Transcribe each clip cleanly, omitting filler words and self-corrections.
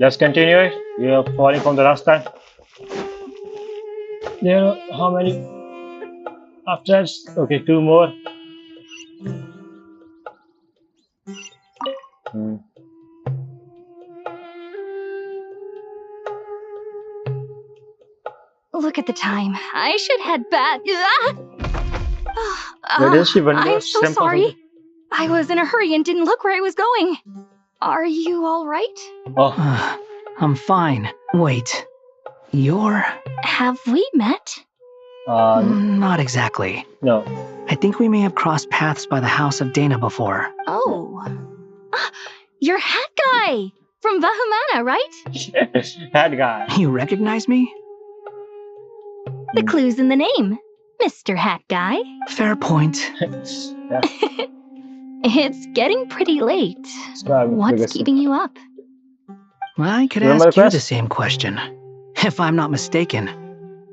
Let's continue it. You're falling from the last time. There are how many? After that, okay, two more. Hmm. Look at the time. I should head back. Where is she? I'm so sorry. I was in a hurry and didn't look where I was going. Are you all right? Oh, I'm fine. Wait, you're... Have we met? Not exactly. no. I think we may have crossed paths by the house of Dana before. Oh. You're Hat Guy from Vahumana, right? That guy. You recognize me? The clue's in the name. Mr. Hat Guy. Fair point. Yeah. It's getting pretty late. What's keeping you up? I could Remember ask the you quest? the same question. If I'm not mistaken,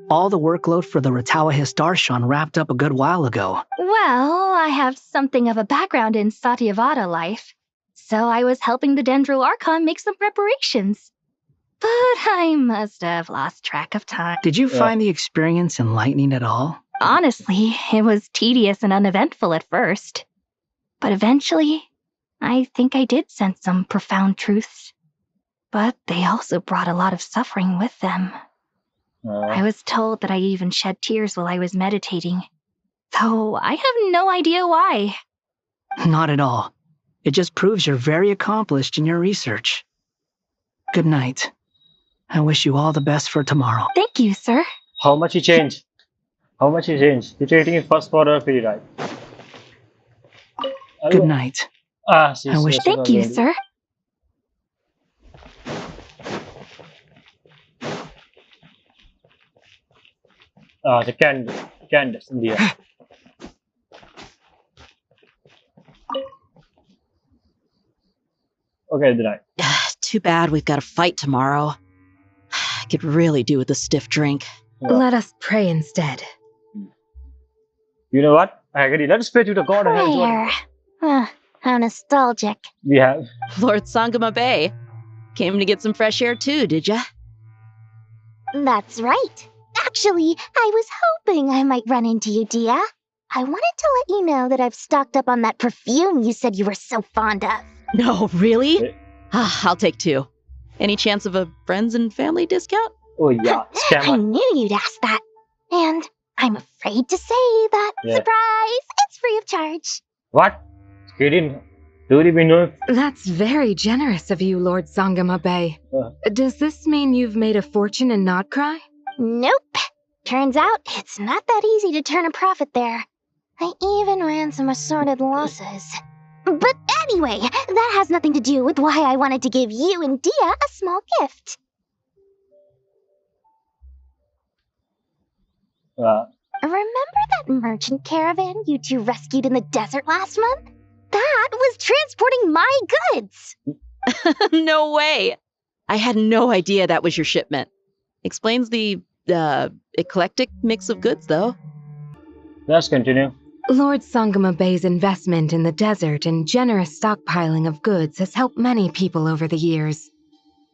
all the workload for the Ratawa Histarshan wrapped up a good while ago. Well, I have something of a background in Satyavada life, so I was helping the Dendro Archon make some preparations. But I must have lost track of time. Did you Yeah. find the experience enlightening at all? Honestly, it was tedious and uneventful at first. But eventually, I think I did sense some profound truths. But they also brought a lot of suffering with them. I was told that I even shed tears while I was meditating, though I have no idea why. Not at all. It just proves you're very accomplished in your research. Good night. I wish you all the best for tomorrow. Thank you, sir. How much he changed? How much he changed? You're taking it first for a free ride. Good night. She's I wish- Thank you, sir. The Candace, India. Okay, the night. Too bad we've got a fight tomorrow. I could really do with a stiff drink. Let us pray instead. You know what? I agree. Let us pray to the God. of heaven. How nostalgic. We have. Lord Sangama Bay. Came to get some fresh air too, did ya? That's right. Actually, I was hoping I might run into you, Dia. I wanted to let you know that I've stocked up on that perfume you said you were so fond of. No, really? Eh. I'll take two. Any chance of a friends and family discount? Oh yeah, I scammer. knew you'd ask that. And I'm afraid to say that, Yeah. surprise, it's free of charge. What? He didn't. Do you even know? That's very generous of you, Lord Sangama Bay. Does this mean you've made a fortune in Not Cry? Nope. Turns out it's not that easy to turn a profit there. I even ran some assorted losses. But anyway, that has nothing to do with why I wanted to give you and Dia a small gift. Remember that merchant caravan you two rescued in the desert last month? That was transporting my goods! No way! I had no idea that was your shipment. Explains the, eclectic mix of goods, though. Let's continue. Lord Sangama Bay's investment in the desert and generous stockpiling of goods has helped many people over the years.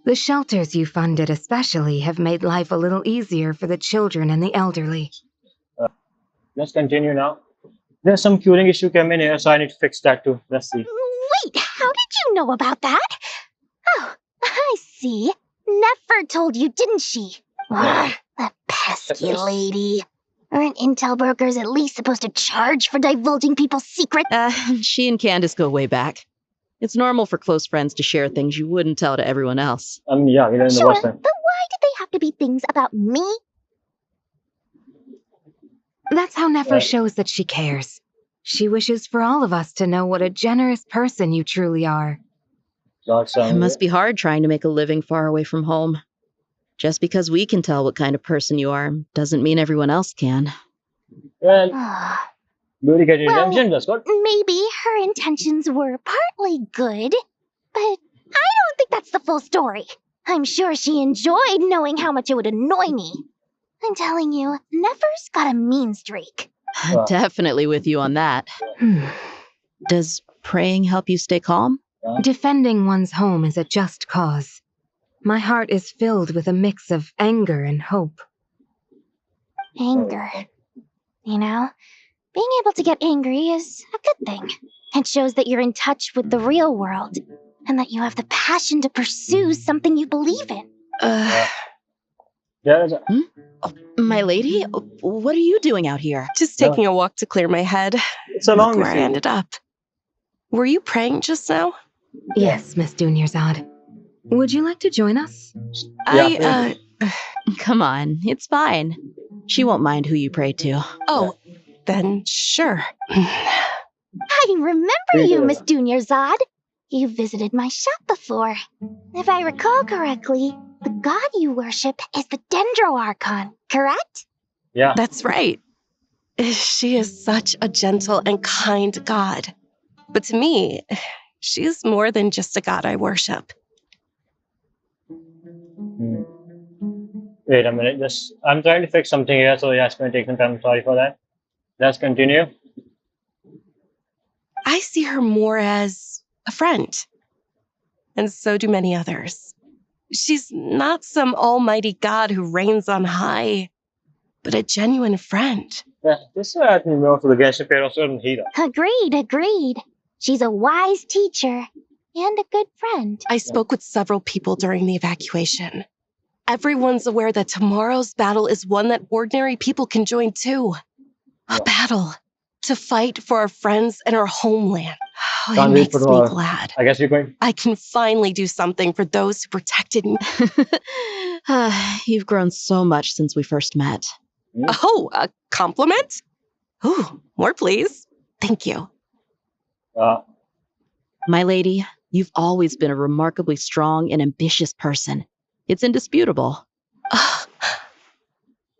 The shelters you funded especially have made life a little easier for the children and the elderly. Let's continue now. There's some curing issue came in here, so I need to fix that too. Let's see. Wait, how did you know about that? Oh, I see. Nefer told you, didn't she? Ugh, that pesky lady. Aren't intel brokers at least supposed to charge for divulging people's secrets? She and Candace go way back. It's normal for close friends to share things you wouldn't tell to everyone else. I mean, yeah, we're in the Sure, worst but time. why did they have to be things about me? That's how Nefer shows that she cares. She wishes for all of us to know what a generous person you truly are. It must be hard trying to make a living far away from home. Just because we can tell what kind of person you are doesn't mean everyone else can. Well, Ah, Glory get Well, redemption. That's good. maybe her intentions were partly good, but I don't think that's the full story. I'm sure she enjoyed knowing how much it would annoy me. I'm telling you, Nefer's got a mean streak. Wow. Definitely with you on that. Does praying help you stay calm? Defending one's home is a just cause. My heart is filled with a mix of anger and hope. Anger. You know, being able to get angry is a good thing. It shows that you're in touch with the real world and that you have the passion to pursue something you believe in. There's a, My lady, what are you doing out here? Just taking a walk to clear my head. it's a Look long where I mission. ended up. Were you praying just now? Yes, Miss Dunyarzad. Would you like to join us? Yeah, Come on, it's fine. She won't mind who you pray to. Oh, then sure. I remember you, Miss Dunyarzad. You visited my shop before. If I recall correctly, the god you worship is the Dendroarchon, correct? yeah. That's right. She is such a gentle and kind god. But to me, she's more than just a god I worship. Wait a minute. Just I'm trying to fix something here, so yeah, it's going to take some time. Sorry for that. Let's continue. I see her more as a friend. And so do many others. She's not some almighty god who reigns on high, but a genuine friend. Yeah, this had me more for the Genshin pair of certain healer. Agreed. She's a wise teacher and a good friend. I spoke with several people during the evacuation. Everyone's aware that tomorrow's battle is one that ordinary people can join too. A battle to fight for our friends and our homeland. Oh, it Can't wait makes for me tomorrow. glad. I guess you're going. I can finally do something for those who protected me. You've grown so much since we first met. Oh, a compliment? Ooh, more please. Thank you. My lady, you've always been a remarkably strong and ambitious person. It's indisputable.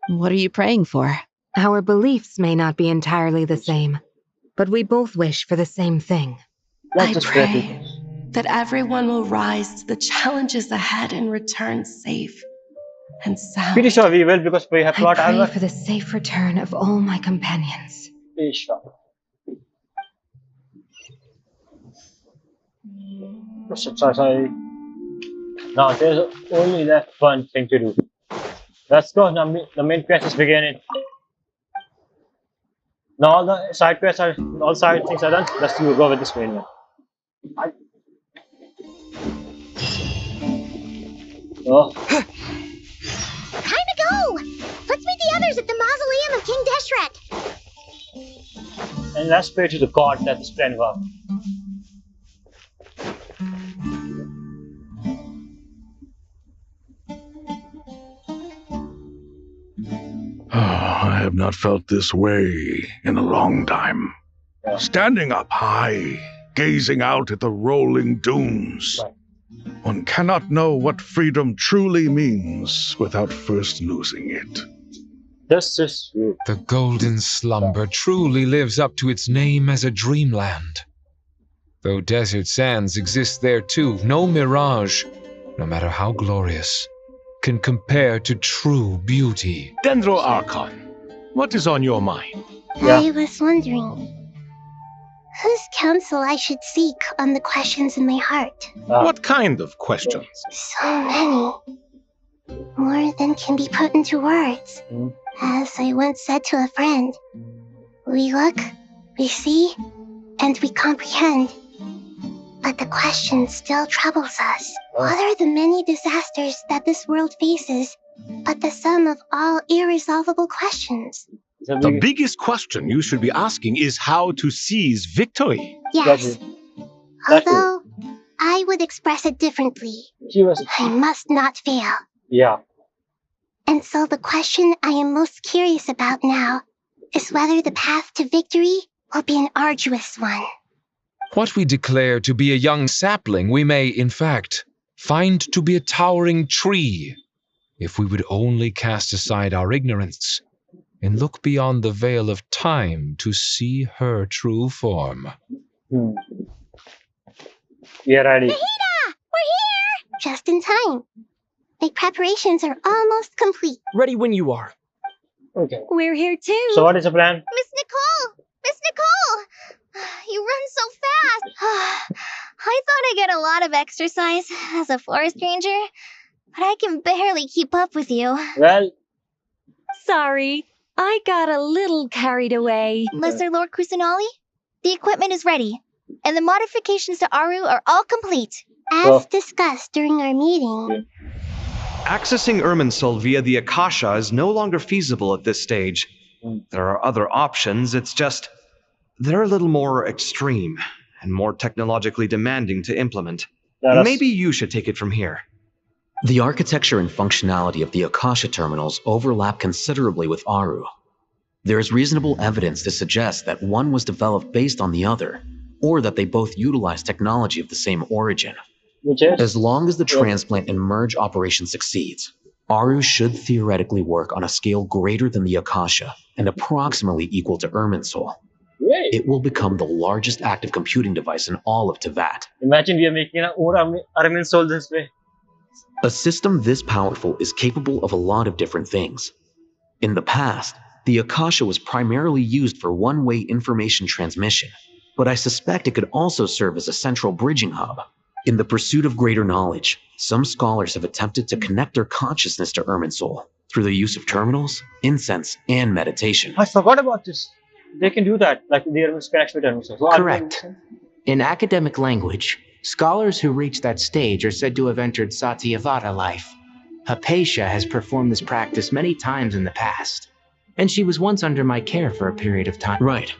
What are you praying for? Our beliefs may not be entirely the same, but we both wish for the same thing. I pray that everyone will rise to the challenges ahead and return safe and sound. Pretty sure we will because we have plot I pray armor. for the safe return of all my companions. Pretty sure. Sorry. Now there's only left one thing to do. Let's go. Now the main quest is beginning. Now all the side quests are, all side things are done. Let's go with this main one. Oh, Time to go! Let's meet the others at the mausoleum of King Deshret. and let's pray to the god that is Plenva. I have not felt this way in a long time. Yeah. Standing up high, gazing out at the rolling dunes. Right. One cannot know what freedom truly means without first losing it. This is true. The golden slumber truly lives up to its name as a dreamland. Though desert sands exist there too, no mirage, no matter how glorious, can compare to true beauty. Dendroarchon, what is on your mind? Yeah. I was wondering whose counsel I should seek on the questions in my heart. What kind of questions? So many. More than can be put into words. Mm. As I once said to a friend, we look, we see, and we comprehend. But the question still troubles us. What are the many disasters that this world faces, but the sum of all irresolvable questions? The biggest question you should be asking is how to seize victory. Yes. That's Although, I would express it differently. She was. I must not fail. Yeah. And so the question I am most curious about now is whether the path to victory will be an arduous one. What we declare to be a young sapling, we may, in fact, find to be a towering tree, if we would only cast aside our ignorance and look beyond the veil of time to see her true form. We are ready. Nahida! We're here! Just in time. My preparations are almost complete. Ready when you are. Okay. We're here too. So what is the plan? Miss Nicole! Miss Nicole! You run so fast! I thought I'd get a lot of exercise as a forest ranger, but I can barely keep up with you. Well, Sorry, I got a little carried away. Lesser Lord Kusanali, the equipment is ready, and the modifications to Aru are all complete. As discussed during our meeting. Accessing Irminsul via the Akasha is no longer feasible at this stage. There are other options, it's just they're a little more extreme and more technologically demanding to implement. Maybe you should take it from here. The architecture and functionality of the Akasha terminals overlap considerably with Aru. There is reasonable evidence to suggest that one was developed based on the other, or that they both utilize technology of the same origin. As long as the transplant and merge operation succeeds, Aru should theoretically work on a scale greater than the Akasha and approximately equal to Irminsul. It will become the largest active computing device in all of Teyvat. Imagine we are making an own Irminsul this way. A system this powerful is capable of a lot of different things. In the past, the Akasha was primarily used for one-way information transmission, but I suspect it could also serve as a central bridging hub. In the pursuit of greater knowledge, some scholars have attempted to connect their consciousness to Irminsul through the use of terminals, incense, and meditation. I forgot about this. They can do that, like the Irminsul connection with Irminsul. So correct. In academic language, scholars who reach that stage are said to have entered Satyavada life. Hypatia has performed this practice many times in the past, and she was once under my care for a period of time. Right.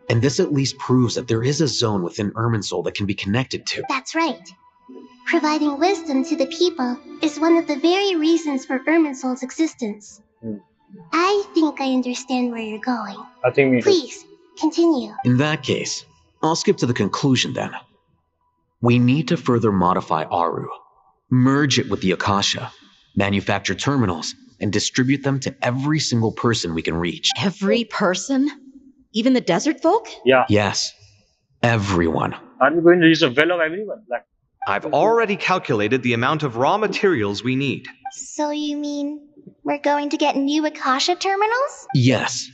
And this at least proves that there is a zone within Irminsul that can be connected to. That's right. Providing wisdom to the people is one of the very reasons for Irminsul's existence. I think I understand where you're going. I think me too. Please, continue. In that case, I'll skip to the conclusion then. We need to further modify Aru, merge it with the Akasha, manufacture terminals, and distribute them to every single person we can reach. Every person? Even the desert folk? Yeah. Yes. Everyone. Are we going to use a well of everyone? I've already calculated the amount of raw materials we need. So you mean we're going to get new Akasha terminals? Yes.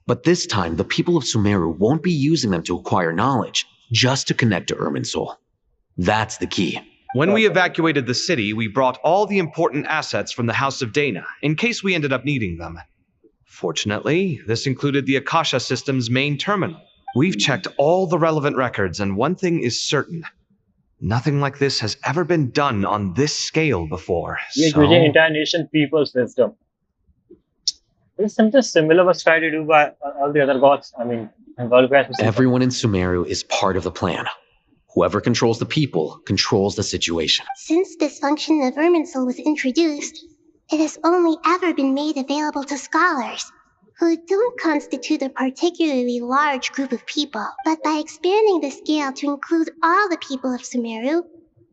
But this time, the people of Sumeru won't be using them to acquire knowledge, just to connect to Irminsul. That's the key. When we evacuated the city, we brought all the important assets from the House of Dana, in case we ended up needing them. Fortunately, this included the Akasha system's main terminal. We've checked all the relevant records, and one thing is certain. Nothing like this has ever been done on this scale before. We're using entire nation people's wisdom. It's something similar was tried to do by all the other gods. I mean, everyone in Sumeru is part of the plan. Whoever controls the people controls the situation. Since this function of Irminsul was introduced, it has only ever been made available to scholars, who don't constitute a particularly large group of people. But by expanding the scale to include all the people of Sumeru,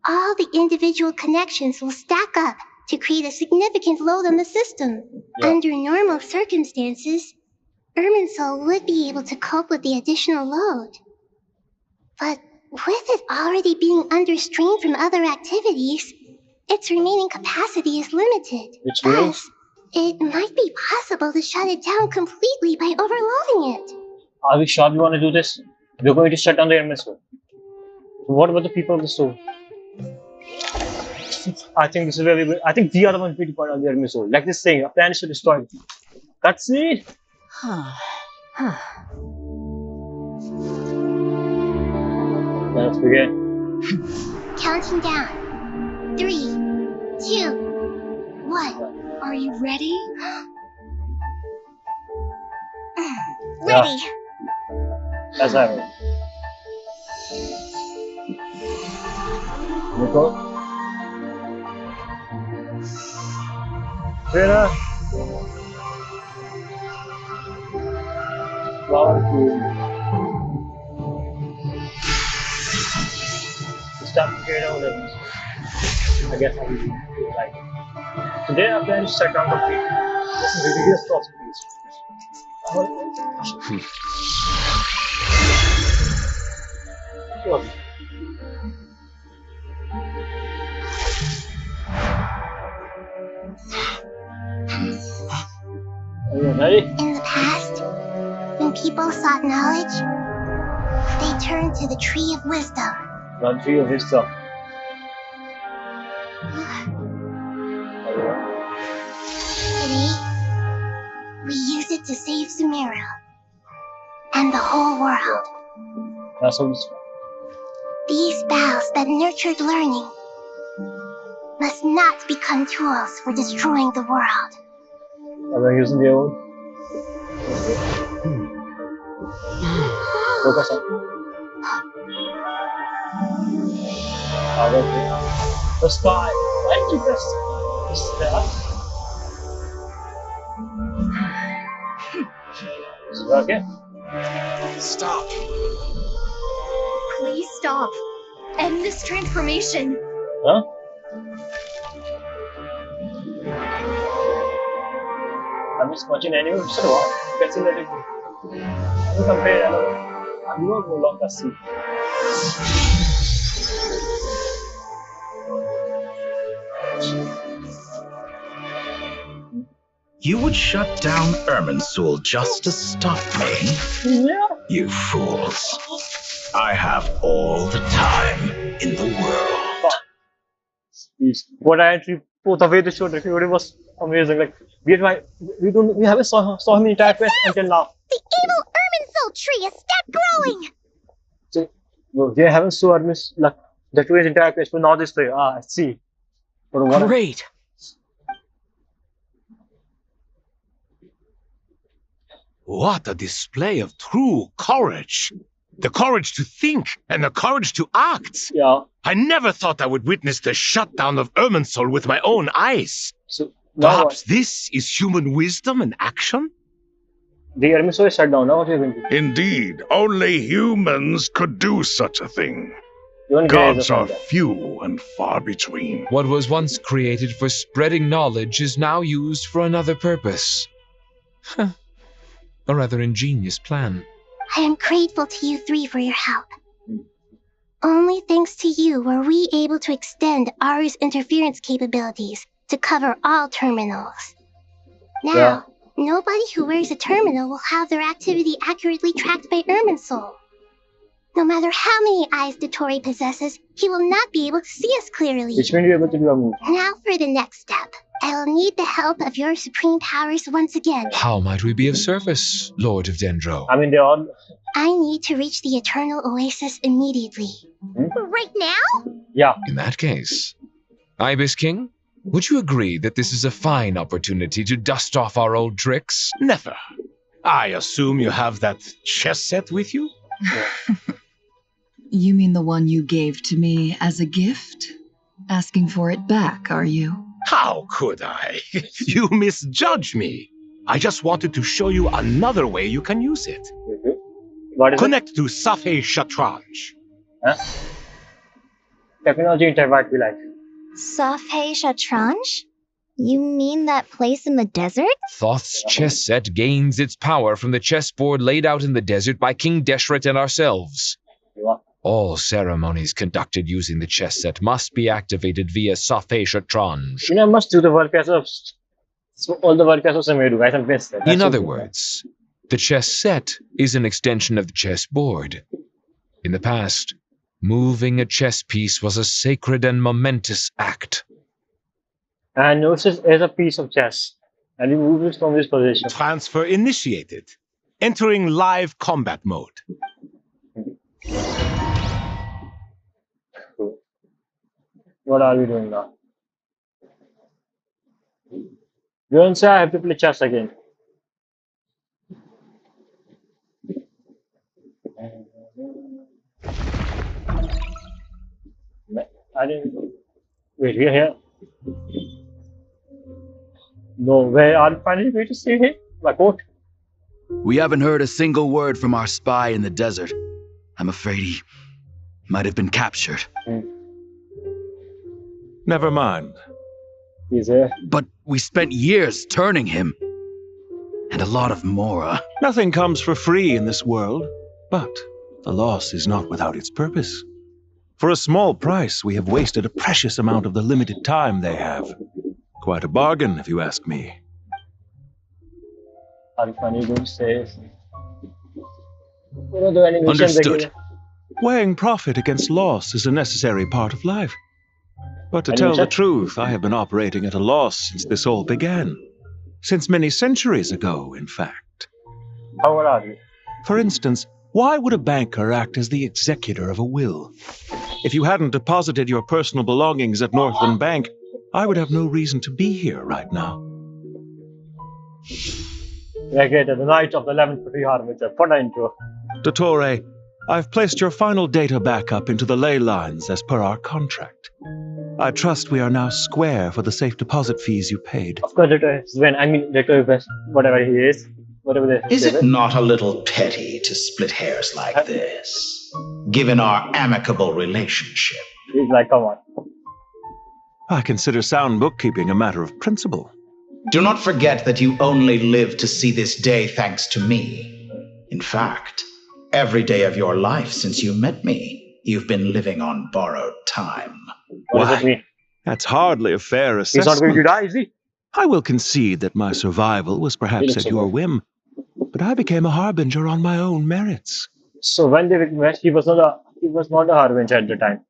all the individual connections will stack up to create a significant load on the system. Under normal circumstances, Irminsul would be able to cope with the additional load. But with it already being under strain from other activities, its remaining capacity is limited. Thus, it might be possible to shut it down completely by overloading it. Are we sure we want to do this? We're going to shut down the Irminsul. What about the people of the soul? I think this is where I think we are the ones going to put on the Irminsul. Like this saying, a plan is to destroy it. That's it. Let's begin. Counting down. 3, 2, 1. Are you ready? Ready. That's right. Nico. Vera. Start to get out of it. I guess I will do it right. Today our plan is shut down completely. This is ridiculous possibilities. Are you ready? In the past, when people sought knowledge, they turned to the Tree of Wisdom. The Tree of Wisdom. we use it to save Sumeru. And the whole world. That's all this. These spells that nurtured learning must not become tools for destroying the world. Are they using their own? Focus on. The sky. Why did you press that? Is it okay? Stop. Please stop. End this transformation. Huh? I'm just watching anime. So what? Catching that. I'm comparing. I'm not no longer see. You would shut down Irminsul just to stop me? Yeah. You fools. I have all the time in the world. What I actually both of the show recorded was amazing. Like we haven't saw him in entire quest until now. The evil Irminsul tree is step growing! So they haven't saw Hermes like the two entire quest, but now this way. I see. Great. What a display of true courage. The courage to think and the courage to act. Yeah. I never thought I would witness the shutdown of Irminsul with my own eyes. So perhaps this is human wisdom in action? The Irminsul is shut down. Now what are you going to do? Indeed, only humans could do such a thing. Even Gods are few and far between. What was once created for spreading knowledge is now used for another purpose. A rather ingenious plan. I am grateful to you three for your help. Only thanks to you were we able to extend Aru's interference capabilities to cover all terminals. Now, nobody who wears a terminal will have their activity accurately tracked by Irminsul. No matter how many eyes Dottore possesses, he will not be able to see us clearly. Which means you're able to do a move. Now for the next step. I will need the help of your supreme powers once again. How might we be of service, Lord of Dendro? I mean, they all. I need to reach the Eternal Oasis immediately. Right now? Yeah. In that case, Ibis King, would you agree that this is a fine opportunity to dust off our old tricks? Never. I assume you have that chess set with you? You mean the one you gave to me as a gift? Asking for it back, are you? How could I? You misjudge me. I just wanted to show you another way you can use it. What is Connect to Safei Shatranj. Huh? Technology interact we like. Safei Shatranj? You mean that place in the desert? Thoth's chess set gains its power from the chessboard laid out in the desert by King Deshret and ourselves. All ceremonies conducted using the chess set must be activated via Safei Shatranj. You know, I must do the work as of all the work as of Sumeru, guys. I'm pissed. In other words, the chess set is an extension of the chessboard. In the past, moving a chess piece was a sacred and momentous act. And Gnosis is a piece of chess, and you move it from this position. Transfer initiated. Entering live combat mode. What are we doing now? Don't say I have to play chess again. I didn't. Wait, we're here. No way. I'm finally going to see him. My coat. We haven't heard a single word from our spy in the desert. I'm afraid he might have been captured. Never mind. He's here. But we spent years turning him. And a lot of Mora. Nothing comes for free in this world, but the loss is not without its purpose. For a small price, we have wasted a precious amount of the limited time they have. Quite a bargain, if you ask me. Are you funny going to say? We don't do any missions Understood. again. Weighing profit against loss is a necessary part of life. But to tell the truth, I have been operating at a loss since this all began. Since many centuries ago, in fact. How old are you? For instance, why would a banker act as the executor of a will? If you hadn't deposited your personal belongings at Northland Bank, I would have no reason to be here right now. The night of the 11th free harvester. Put that into. Dottore, I've placed your final data backup into the ley lines as per our contract. I trust we are now square for the safe deposit fees you paid. Of course, Dottore is Dottore is whatever he is. Whatever they Is say. it not a little petty to split hairs like this, given our amicable relationship? He's like, come on. I consider sound bookkeeping a matter of principle. Do not forget that you only live to see this day thanks to me. In fact, every day of your life since you met me, you've been living on borrowed time. What does it mean? That's hardly a fair assessment. He's not going to die, is he? I will concede that my survival was perhaps at your whim, but I became a harbinger on my own merits. So when they met, he was not a harbinger at the time.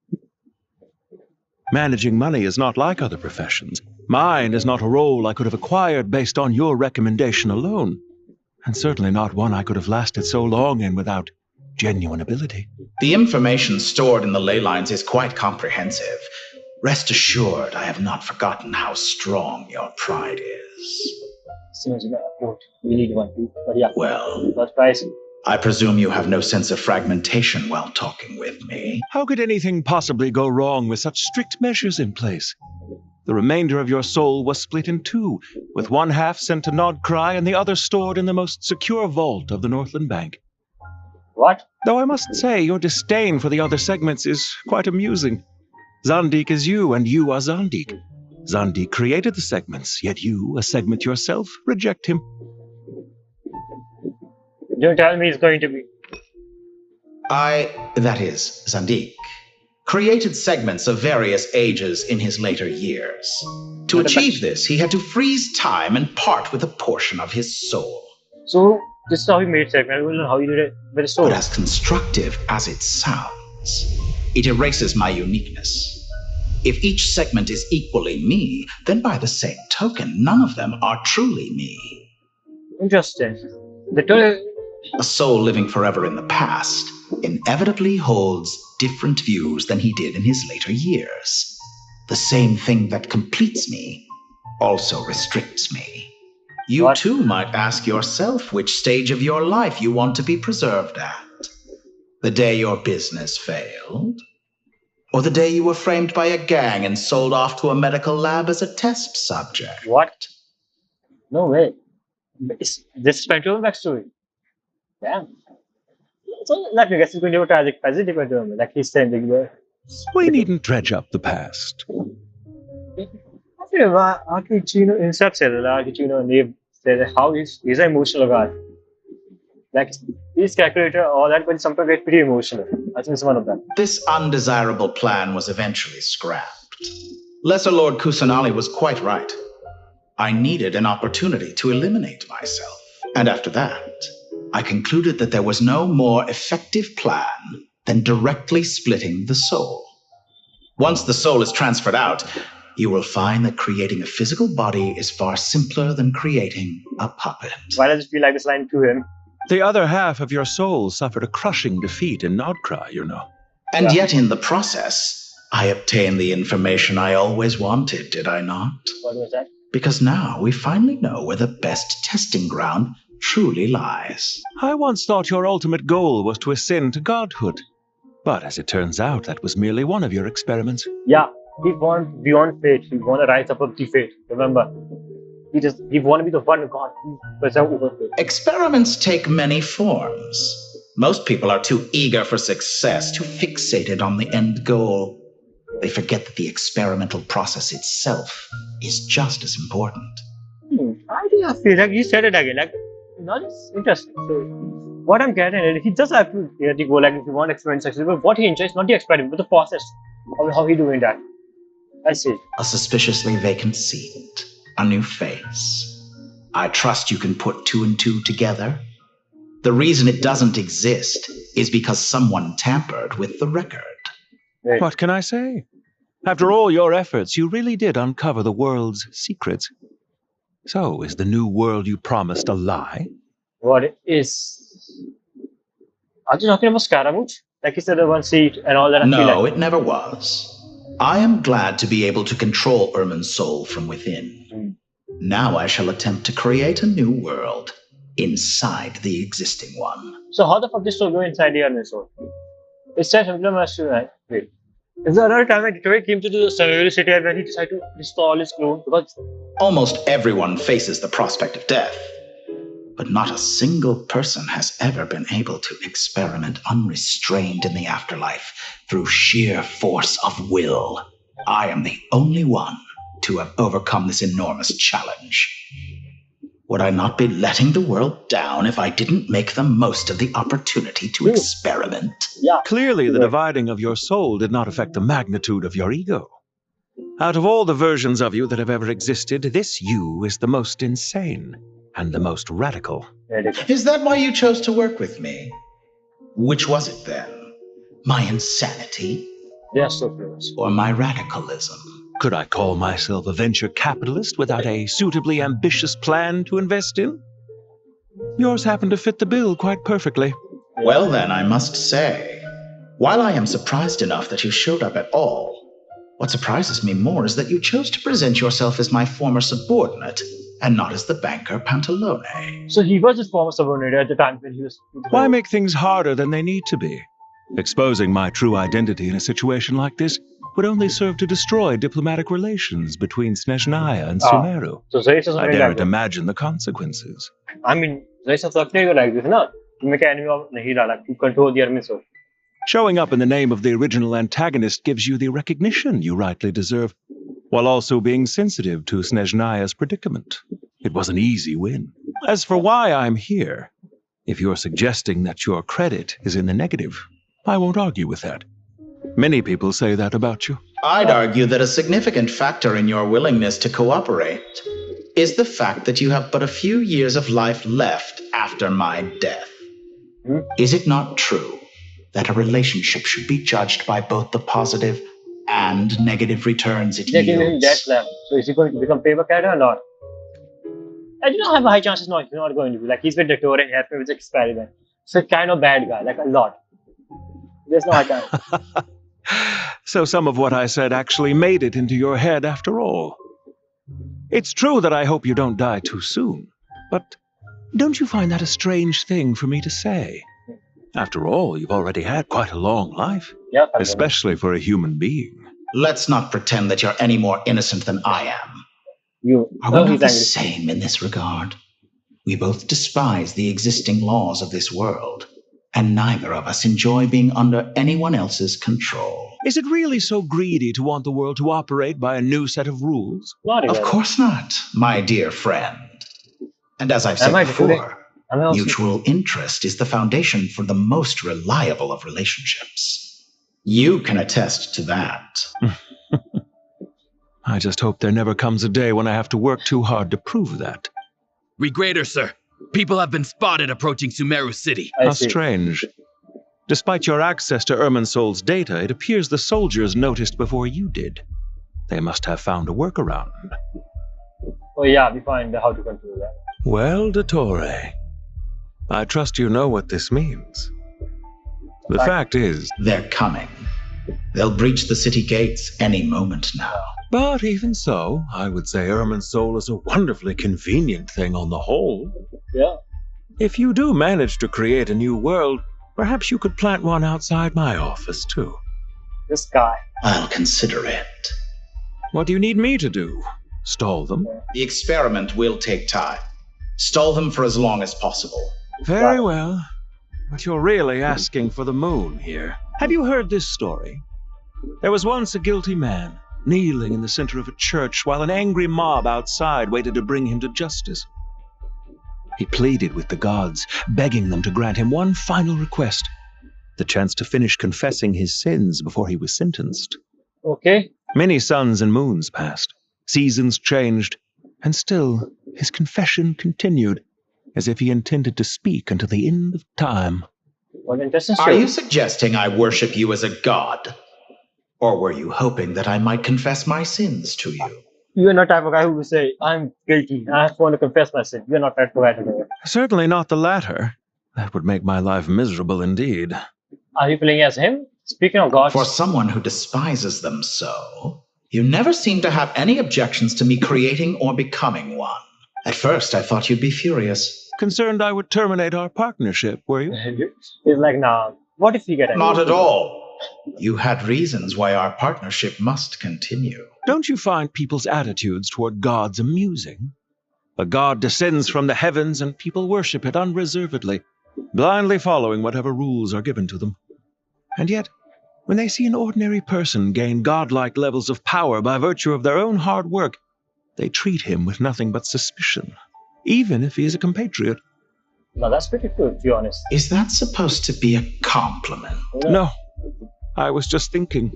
Managing money is not like other professions. Mine is not a role I could have acquired based on your recommendation alone, and certainly not one I could have lasted so long in without genuine ability. The information stored in the ley lines is quite comprehensive. Rest assured, I have not forgotten how strong your pride is. We need one too. But yeah. Well, that's price. I presume you have no sense of fragmentation while talking with me. How could anything possibly go wrong with such strict measures in place? The remainder of your soul was split in two, with one half sent to Nodcry and the other stored in the most secure vault of the Northland Bank. What? Though I must say, your disdain for the other segments is quite amusing. Zandik is you, and you are Zandik. Zandik created the segments, yet you, a segment yourself, reject him. Don't tell me it's going to be. That is, Zandik, created segments of various ages in his later years. To achieve this, he had to freeze time and part with a portion of his soul. So, this is how he made segment. I don't know how he did it with his soul. But as constructive as it sounds, it erases my uniqueness. If each segment is equally me, then by the same token, none of them are truly me. Interesting. A soul living forever in the past inevitably holds different views than he did in his later years. The same thing that completes me also restricts me. You too might ask yourself which stage of your life you want to be preserved at. The day your business failed? Or the day you were framed by a gang and sold off to a medical lab as a test subject? What? No way. This is Phantom backstory. Damn. So let me guess, it's going to be a tragic positive Phantom, like he's saying there. We needn't dredge up the past. Archicino himself said that Archicino Nave said how he's an emotional guy. Like he's calculator, all that, but sometimes get pretty emotional. I think it's one of them. This undesirable plan was eventually scrapped. Lesser Lord Kusanali was quite right. I needed an opportunity to eliminate myself. And after that, I concluded that there was no more effective plan than directly splitting the soul. Once the soul is transferred out, you will find that creating a physical body is far simpler than creating a puppet. Why does it feel like this line to him? The other half of your soul suffered a crushing defeat in Nodcry, you know. And yet in the process, I obtained the information I always wanted, did I not? What was that? Because now we finally know where the best testing ground truly lies. I once thought your ultimate goal was to ascend to godhood. But as it turns out, that was merely one of your experiments. Yeah, he won beyond fate. He want to rise above the fate. Remember, he want to be the one god who was over fate. Experiments take many forms. Most people are too eager for success, too fixated on the end goal. They forget that the experimental process itself is just as important. I feel like he said it again. Like, not as interesting. So, what I'm getting at, he does have to clearly go, like, if you want experiment success, but what he enjoys, not the experiment, but the process of how he doing that. I see. A suspiciously vacant seat, a new face. I trust you can put two and two together. The reason it doesn't exist is because someone tampered with the record. Right. What can I say? After all your efforts, you really did uncover the world's secrets. So, is the new world you promised a lie? What is? Are you talking about Scaramouche? Like you said, the one seat and all that. I feel No, like. it never was. I am glad to be able to control Irmin's soul from within. Now I shall attempt to create a new world inside the existing one. So how the fuck this will go inside the other soul? It's such a right? Wait. Is there another time when Dottore came to the Samuel city and when he decided to restore all his clones? Because Almost everyone faces the prospect of death, but not a single person has ever been able to experiment unrestrained in the afterlife through sheer force of will. I am the only one to have overcome this enormous challenge. Would I not be letting the world down if I didn't make the most of the opportunity to experiment? Yeah. Clearly, the dividing of your soul did not affect the magnitude of your ego. Out of all the versions of you that have ever existed, this you is the most insane and the most radical. Is that why you chose to work with me? Which was it then? My insanity? Yes, so close. Or my radicalism? Could I call myself a venture capitalist without a suitably ambitious plan to invest in? Yours happened to fit the bill quite perfectly. Well then, I must say, while I am surprised enough that you showed up at all, what surprises me more is that you chose to present yourself as my former subordinate and not as the banker Pantalone. So he was his former subordinate at the time when he was... Why make things harder than they need to be? Exposing my true identity in a situation like this would only serve to destroy diplomatic relations between Snezhnaya and Sumeru. So I daren't imagine the consequences. I mean, there's a fluctuator like this, no? You make an enemy of Nahira, to control the enemy soul. Showing up in the name of the original antagonist gives you the recognition you rightly deserve, while also being sensitive to Snezhnaya's predicament. It was an easy win. As for why I'm here, if you're suggesting that your credit is in the negative, I won't argue with that. Many people say that about you. I'd argue that a significant factor in your willingness to cooperate is the fact that you have but a few years of life left after my death. Is it not true that a relationship should be judged by both the positive and negative returns it yields? That's left. So is he going to become paper character or not? I do not have a high chance he's not going to be. Like, he's with Dottore and helped me with the experiment. So kind of bad guy, like a lot. There's no high chance. So some of what I said actually made it into your head after all. It's true that I hope you don't die too soon, but don't you find that a strange thing for me to say? After all, you've already had quite a long life, especially for a human being. Let's not pretend that you're any more innocent than I am. Are we not the same in this regard? We both despise the existing laws of this world, and neither of us enjoy being under anyone else's control. Is it really so greedy to want the world to operate by a new set of rules? Of course not, my dear friend. And as I've said before, mutual interest is the foundation for the most reliable of relationships. You can attest to that. I just hope there never comes a day when I have to work too hard to prove that. Regrader, sir. People have been spotted approaching Sumeru City. How strange. Despite your access to Irminsol's data, it appears the soldiers noticed before you did. They must have found a workaround. Oh yeah, we find how to control that. Well, Dottore, I trust you know what this means. The fact is... They're coming. They'll breach the city gates any moment now. But even so, I would say Irminsol is a wonderfully convenient thing on the whole. Yeah. If you do manage to create a new world, perhaps you could plant one outside my office, too. This guy. I'll consider it. What do you need me to do? Stall them? The experiment will take time. Stall them for as long as possible. Very well. But you're really asking for the moon here. Have you heard this story? There was once a guilty man, kneeling in the center of a church while an angry mob outside waited to bring him to justice. He pleaded with the gods, begging them to grant him one final request, the chance to finish confessing his sins before he was sentenced. Okay. Many suns and moons passed, seasons changed, and still his confession continued, as if he intended to speak until the end of time. What interesting story. Are you suggesting I worship you as a god? Or were you hoping that I might confess my sins to you? You are not the type of guy who will say, I'm guilty, I want to confess my sin. You're not that guy to do it. Certainly not the latter. That would make my life miserable indeed. Are you playing as him? Speaking of gods. For someone who despises them so, you never seem to have any objections to me creating or becoming one. At first, I thought you'd be furious. Concerned I would terminate our partnership, were you? He's like, nah, what if you get angry? Not at all. You had reasons why our partnership must continue. Don't you find people's attitudes toward gods amusing? A god descends from the heavens and people worship it unreservedly, blindly following whatever rules are given to them. And yet, when they see an ordinary person gain godlike levels of power by virtue of their own hard work, they treat him with nothing but suspicion, even if he is a compatriot. Now that's pretty cool, to be honest. Is that supposed to be a compliment? No. I was just thinking.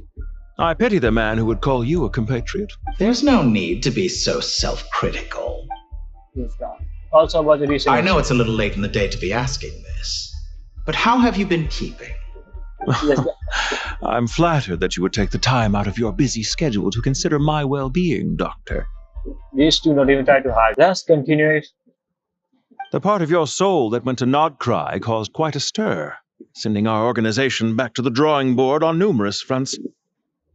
I pity the man who would call you a compatriot. There's no need to be so self-critical. Also about the recent... I know it's a little late in the day to be asking this, but how have you been keeping? I'm flattered that you would take the time out of your busy schedule to consider my well-being, Doctor. These two not even try to hide. Just continue it. The part of your soul that went to Nodcry caused quite a stir, sending our organization back to the drawing board on numerous fronts.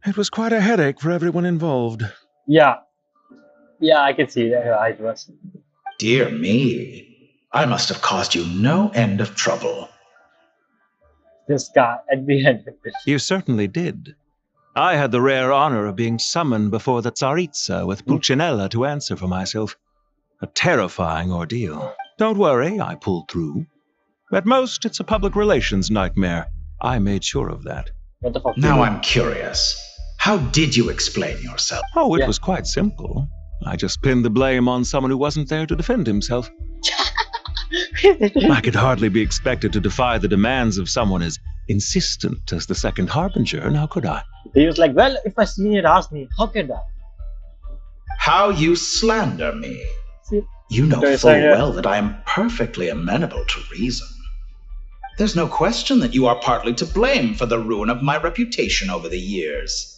It was quite a headache for everyone involved. Yeah. Yeah, I can see that it was. Dear me, I must have caused you no end of trouble. This guy at the end. You certainly did. I had the rare honor of being summoned before the Tsaritsa with Pulcinella to answer for myself. A terrifying ordeal. Don't worry, I pulled through. At most, it's a public relations nightmare. I made sure of that. What the fuck? Now I'm curious. How did you explain yourself? Oh, it was quite simple. I just pinned the blame on someone who wasn't there to defend himself. I could hardly be expected to defy the demands of someone as insistent as the second harbinger, now could I? He was like, well, if my senior asked me, how could I? How you slander me. See? You know full well that I am perfectly amenable to reason. There's no question that you are partly to blame for the ruin of my reputation over the years.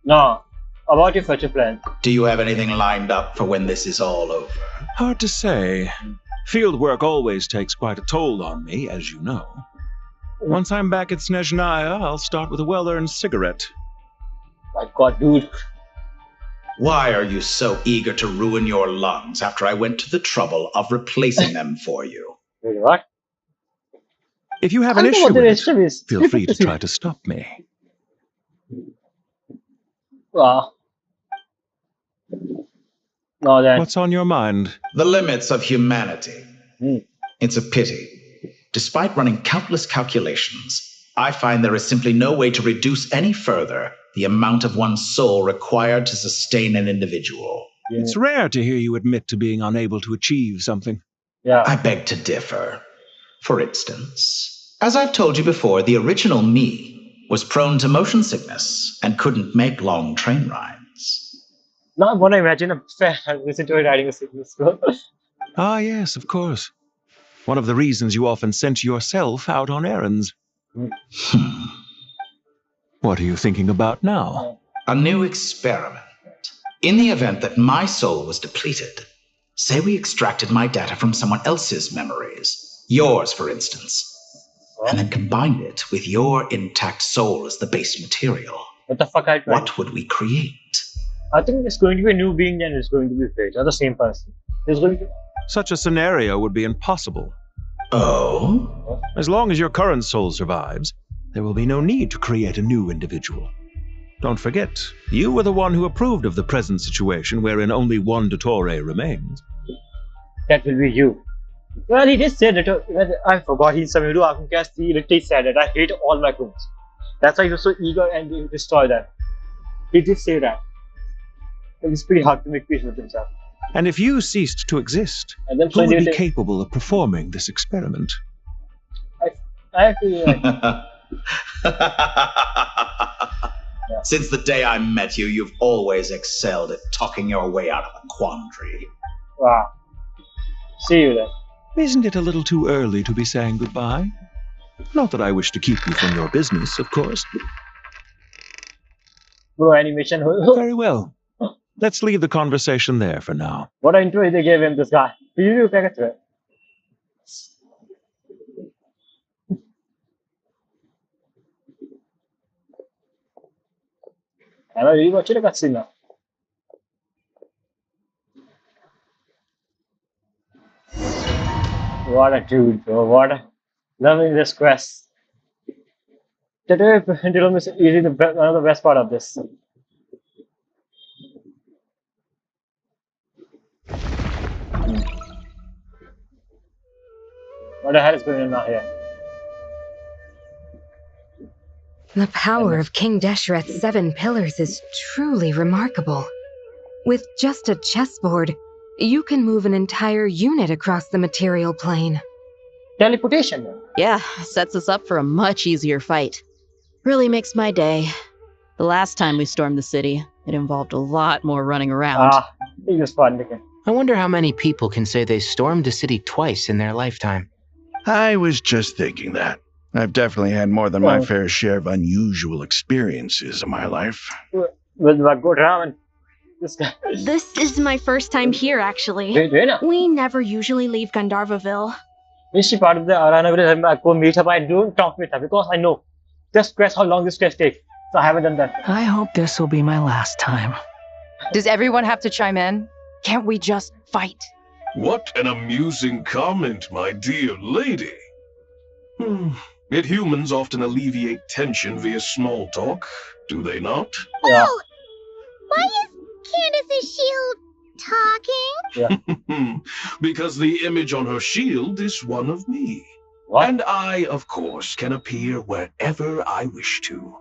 No. About your future plan. Do you have anything lined up for when this is all over? Hard to say. Field work always takes quite a toll on me, as you know. Once I'm back at Snezhnaya, I'll start with a well-earned cigarette. My God, dude. Why are you so eager to ruin your lungs after I went to the trouble of replacing them for you? Wait, what? If you have an issue with it, feel free to try to stop me. Wow. No, then. What's on your mind? The limits of humanity. It's a pity. Despite running countless calculations, I find there is simply no way to reduce any further the amount of one's soul required to sustain an individual. Yeah. It's rare to hear you admit to being unable to achieve something. Yeah. I beg to differ. For instance, as I've told you before, the original me was prone to motion sickness and couldn't make long train rides. Now I want to imagine a fan listen to it riding a sickness. Ah, yes, of course. One of the reasons you often sent yourself out on errands. What are you thinking about now? A new experiment. In the event that my soul was depleted, say we extracted my data from someone else's memories, yours for instance, and then combined it with your intact soul as the base material. What the fuck I tried? What would we create? I think it's going to be a new being and it's going to be fate. Not the same person. There's going to be... Such a scenario would be impossible. Oh? As long as your current soul survives, there will be no need to create a new individual. Don't forget, you were the one who approved of the present situation wherein only one Dottore remains. That will be you. Well, he did say that, I forgot, he literally said that I hate all my clones. That's why he was so eager and he destroyed them. He did say that. It's pretty hard to make peace with himself. And if you ceased to exist, and then who would be capable of performing this experiment? I feel like... Since the day I met you, you've always excelled at talking your way out of a quandary. Wow. See you then. Isn't it a little too early to be saying goodbye? Not that I wish to keep you from your business, of course. Bro, animation. Very well. Let's leave the conversation there for now. What an intro they gave him, this guy. Did you take it to it? I know you watch it, I see now. What a dude, bro. What a loving this quest. Today, Pendulum is easily one of the best part of this. What the hell is going on now here? The power of King Deshret's 7 pillars is truly remarkable. With just a chessboard, you can move an entire unit across the material plane. Teleportation. Yeah, sets us up for a much easier fight. Really makes my day. The last time we stormed the city, it involved a lot more running around. It was fun again. I wonder how many people can say they stormed a city twice in their lifetime. I was just thinking that. I've definitely had more than my fair share of unusual experiences in my life. With what good ramen. This guy. This is my first time here, actually. We never usually leave Gandharvaville. Is she part of the Arana village? I go meet her, but I don't talk with her because I know this quest, how long this quest takes. So I haven't done that. I hope this will be my last time. Does everyone have to chime in? Can't we just fight? What an amusing comment, my dear lady. Yet humans often alleviate tension via small talk, do they not? Yeah. Oh, why is Candace's shield talking? Yeah. Because the image on her shield is one of me. What? And I, of course, can appear wherever I wish to.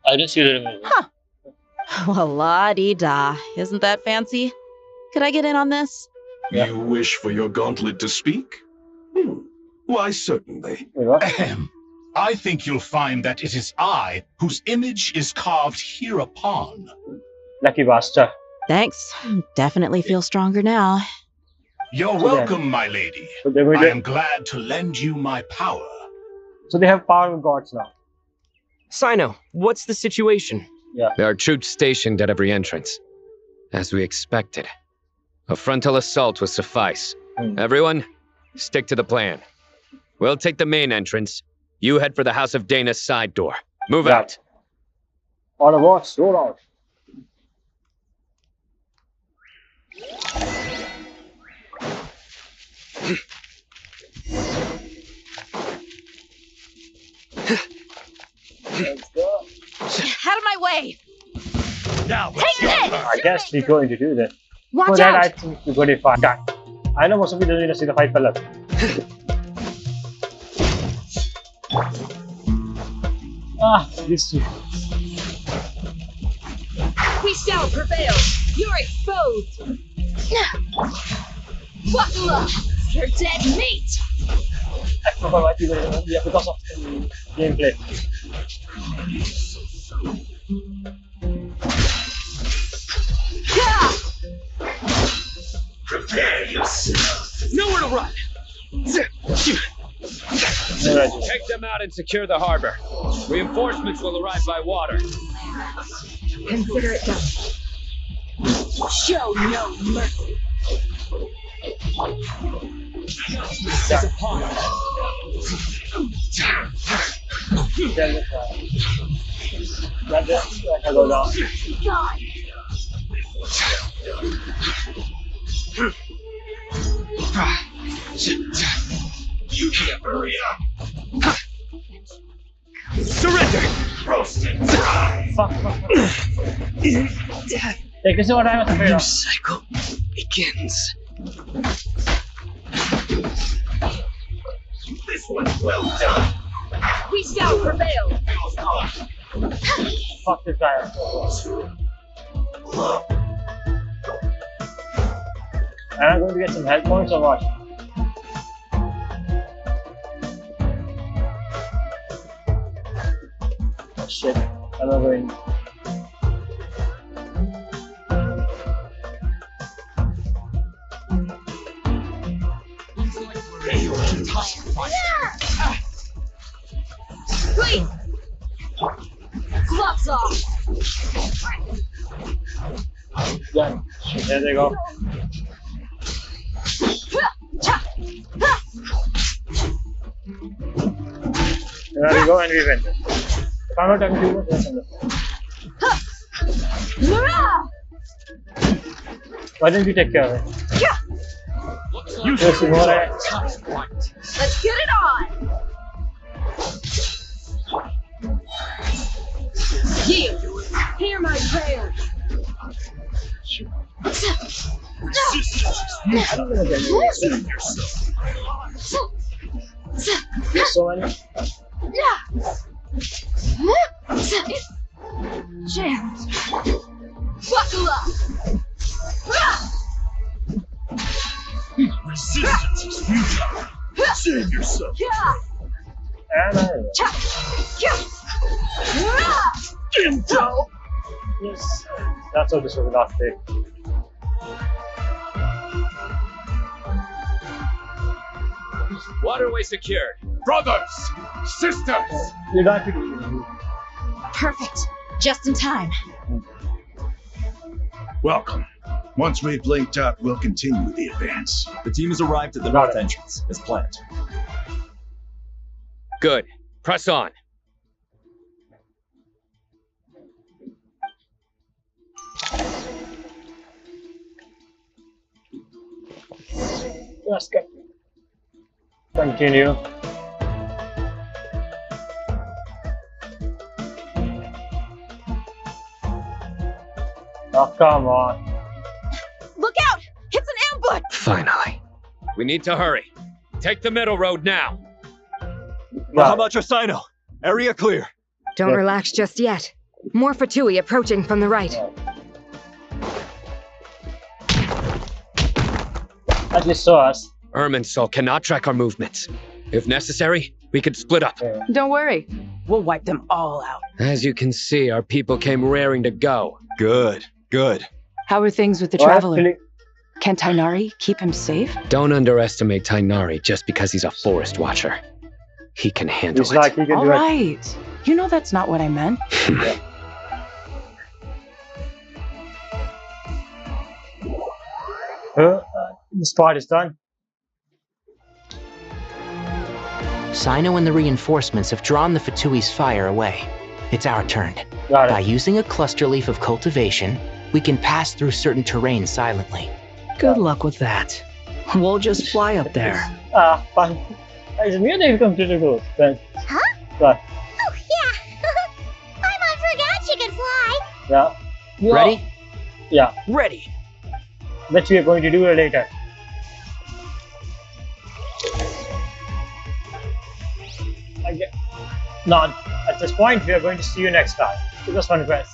I didn't see that. Huh. Well, la-dee-da. Isn't that fancy? Could I get in on this? Yeah. You wish for your gauntlet to speak? Why, certainly. I think you'll find that it is I whose image is carved hereupon. Lucky bastard. Thanks. Definitely feel stronger now. You're welcome, my lady. I am glad to lend you my power. So they have power of gods now. Sino, what's the situation? Yeah. There are troops stationed at every entrance. As we expected. A frontal assault will suffice. Everyone, stick to the plan. We'll take the main entrance. You head for the House of Dana's side door. Move out. All the bots, roll out. Out of my way! Now, take this! I guess we're going to do this. Watch For that, out! I think we're going to fight. I know most of you don't need to see the fight for love. This two. We shall prevail. You're exposed. Buckle up. You're dead meat. I forgot why people because of gameplay. Prepare yourself. Nowhere to run. Take them out and secure the harbor. Reinforcements will arrive by water. Consider it done. Show no mercy. Justice is upon us. God. You can't hurry up. Surrender! Roasted dry! Fuck. Like, this is what I was afraid of. Cycle begins. This one's well done. We shall prevail. Fuck this guy. Am I going to get some health points or what? Oh shit, I'm not going. Wait! Glove There they go. There we go, and we win. If I'm not talking to you, yes, why didn't you take care of it? You Yes, you know that. Let's get it on! Hear my prayers! So many. Chance! Buckle up! Resistance is futile. Save yourself. Intel. Yes, that's what this was the last day. Waterway secured. Brothers! Sisters! You don't have to. Perfect. Just in time. Welcome. Once we've linked up, we'll continue the advance. The team has arrived at the north entrance, as planned. Good. Press on. Let's go. Continue. Oh, come on. Look out! It's an ambush! Finally. We need to hurry. Take the middle road now. Well, how about your Sino? Area clear. Don't relax just yet. More Fatui approaching from the right. At least saw us. Irminsul cannot track our movements. If necessary, we could split up. Don't worry. We'll wipe them all out. As you can see, our people came raring to go. Good, good. How are things with the traveler? Can Tainari keep him safe? Don't underestimate Tainari just because he's a forest watcher. He can handle it. Like he can All do right. You know that's not what I meant. This part is done. Sino and the reinforcements have drawn the Fatui's fire away. It's our turn. By using a cluster leaf of cultivation, we can pass through certain terrain silently. Good luck with that. We'll just fly up there. Fine. It's me that you come to the road. Then. Huh? Right. Oh, yeah. I forgot she could fly. Yeah. You Ready? Are... Yeah. Ready. Which we are going to do later. None. At this point, we are going to see you next time. It was fun, guys.